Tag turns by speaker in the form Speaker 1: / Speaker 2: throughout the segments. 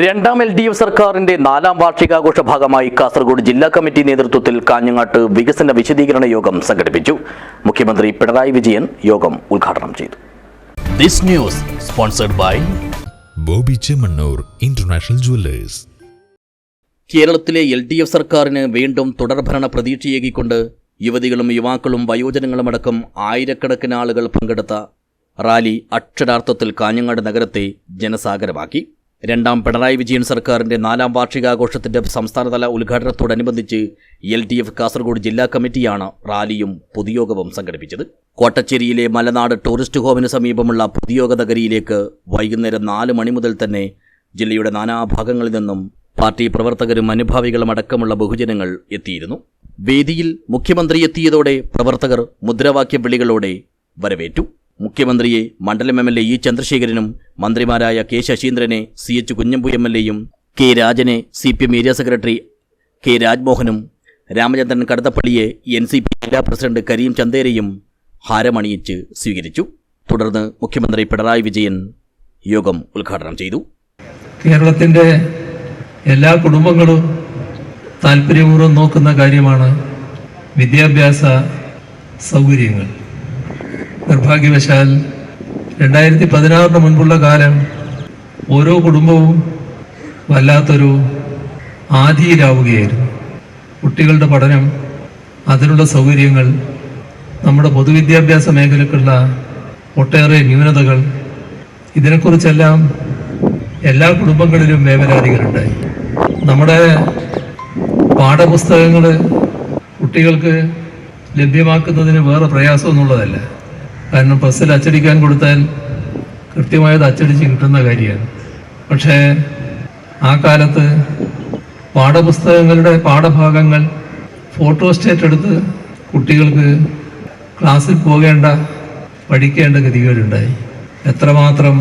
Speaker 1: രണ്ടാം LDF സർക്കാരിന്റെ 4ാം വാർഷികാഘോഷ ഭാഗമായി കാസർഗോഡ് ജില്ലാ കമ്മിറ്റി നേതൃത്വത്തിൽ കാഞ്ഞങ്ങാട്ട് വികസന വിശദീകരണ യോഗം സംഘടിപ്പിച്ചു. മുഖ്യമന്ത്രി പിണറായി വിജയൻ യോഗം ഉദ്ഘാടനം ചെയ്തു.
Speaker 2: This news sponsored by
Speaker 3: Boby Chemmanur international jewellers.
Speaker 1: കേരളത്തിലെ LDF സർക്കാരിന് വീണ്ടും തുടർഭരണ പ്രതീക്ഷയേകിക്കൊണ്ട് യുവതികളും യുവാക്കളും വയോജനങ്ങളുമടക്കം ആയിരക്കണക്കിന് ആളുകൾ പങ്കെടുത്ത റാലി അക്ഷരാർത്ഥത്തിൽ കാഞ്ഞങ്ങാട് നഗരത്തെ ജനസാഗരമാക്കി. രണ്ടാം പിണറായി വിജയൻ സർക്കാരിന്റെ 4ാം വാർഷികാഘോഷത്തിന്റെ സംസ്ഥാനതല ഉദ്ഘാടനത്തോടനുബന്ധിച്ച് LDF കാസർഗോഡ് ജില്ലാ കമ്മിറ്റിയാണ് റാലിയും പൊതുയോഗവും സംഘടിപ്പിച്ചത്. കോട്ടച്ചേരിയിലെ മലനാട് ടൂറിസ്റ്റ് ഹോമിന് സമീപമുള്ള പൊതുയോഗ നഗരിയിലേക്ക് വൈകുന്നേരം 4 മണി മുതൽ തന്നെ ജില്ലയുടെ നാനാഭാഗങ്ങളിൽ നിന്നും പാർട്ടി പ്രവർത്തകരും അനുഭാവികളും അടക്കമുള്ള ബഹുജനങ്ങൾ എത്തിയിരുന്നു. വേദിയിൽ മുഖ്യമന്ത്രി എത്തിയതോടെ പ്രവർത്തകർ മുദ്രാവാക്യ വിളികളോടെ വരവേറ്റു. മുഖ്യമന്ത്രിയെ മണ്ഡലം MLA E ചന്ദ്രശേഖരനും മന്ത്രിമാരായ K ശശീന്ദ്രനെ CH കുഞ്ഞമ്പു MLAയും K രാജനെ CPM ഏരിയ സെക്രട്ടറി K രാജ്മോഹനും രാമചന്ദ്രൻ കടത്തപ്പള്ളിയെ NCP ജില്ലാ പ്രസിഡന്റ് കരീം ചന്ദേരയും ഹാരമണിയിച്ച് സ്വീകരിച്ചു. തുടർന്ന് മുഖ്യമന്ത്രി പിണറായി വിജയൻ യോഗം ഉദ്ഘാടനം ചെയ്തു.
Speaker 4: കേരളത്തിന്റെ എല്ലാ കുടുംബങ്ങളും താല്പര്യപൂർവ്വം നോക്കുന്ന കാര്യമാണ് വിദ്യാഭ്യാസ സൗകര്യങ്ങൾ. നിർഭാഗ്യവശാൽ 2016 മുൻപുള്ള കാലം ഓരോ കുടുംബവും വല്ലാത്തൊരു ആധിയിലാവുകയായിരുന്നു. കുട്ടികളുടെ പഠനം, അതിനുള്ള സൗകര്യങ്ങൾ, നമ്മുടെ പൊതുവിദ്യാഭ്യാസ മേഖലക്കുള്ള ഒട്ടേറെ ന്യൂനതകൾ, ഇതിനെക്കുറിച്ചെല്ലാം എല്ലാ കുടുംബങ്ങളിലും വേവലാതികളുണ്ടായി. നമ്മുടെ പാഠപുസ്തകങ്ങൾ കുട്ടികൾക്ക് ലഭ്യമാക്കുന്നതിന് വേറെ പ്രയാസമൊന്നുള്ളതല്ല. കാരണം പ്രസ്സിൽ അച്ചടിക്കാൻ കൊടുത്താൽ കൃത്യമായത് അച്ചടിച്ച് കിട്ടുന്ന കാര്യമാണ്. പക്ഷേ ആ കാലത്ത് പാഠപുസ്തകങ്ങളുടെ പാഠഭാഗങ്ങൾ ഫോട്ടോസ്റ്റേറ്റ് എടുത്ത് കുട്ടികൾക്ക് ക്ലാസ്സിൽ പഠിക്കേണ്ട ഗതികേടുണ്ടായി. എത്രമാത്രം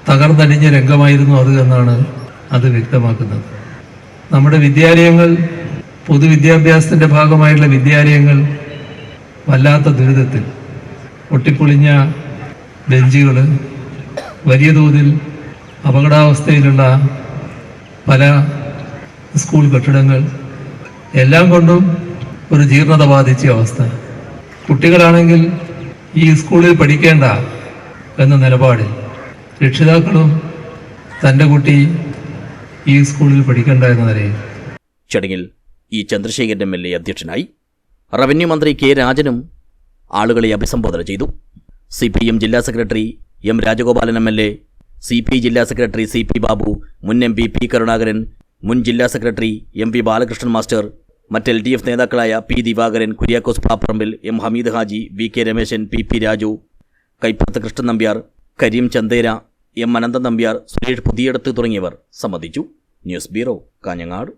Speaker 4: തകർന്നടിഞ്ഞ രംഗമായിരുന്നു അത് എന്നാണ് അത് വ്യക്തമാക്കുന്നത്. നമ്മുടെ വിദ്യാലയങ്ങൾ, പൊതുവിദ്യാഭ്യാസത്തിൻ്റെ ഭാഗമായിട്ടുള്ള വിദ്യാലയങ്ങൾ വല്ലാത്ത ദുരിതത്തിൽ, പൊട്ടിപ്പൊളിഞ്ഞ ബെഞ്ചുകൾ, വലിയ തോതിൽ അപകടാവസ്ഥയിലുള്ള പല സ്കൂൾ കെട്ടിടങ്ങൾ, എല്ലാം കൊണ്ടും ഒരു ജീർണത ബാധിച്ച അവസ്ഥ. കുട്ടികളാണെങ്കിൽ ഈ സ്കൂളിൽ പഠിക്കേണ്ട എന്ന നിലപാടിൽ രക്ഷിതാക്കളും തൻ്റെ കുട്ടി ഈ സ്കൂളിൽ പഠിക്കേണ്ട എന്ന നിലയിൽ.
Speaker 1: ചടങ്ങിൽ E ചന്ദ്രശേഖരൻ MLA അധ്യക്ഷനായി. റവന്യൂ മന്ത്രി K രാജനും ആളുകളെ അഭിസംബോധന ചെയ്തു. CPM ജില്ലാ secretary M Rajagopalan MLA, CPI ജില്ലാ സെക്രട്ടറി CP ബാബു, മുൻ MP P കരുണാകരൻ, മുൻ ജില്ലാ സെക്രട്ടറി MP ബാലകൃഷ്ണൻ മാസ്റ്റർ, മറ്റ് LDF നേതാക്കളായ P Divakaran, Kuriakose Papparambil, M Hameed Haji, VK Rameshan, PP Raju, Kaippath Krishnan Nambiar, Kareem Chandera, M Ananthan Nambiar, Suresh Puthiyadath തുടങ്ങിയവർ സംബന്ധിച്ചു. News bureau, Kanhangad.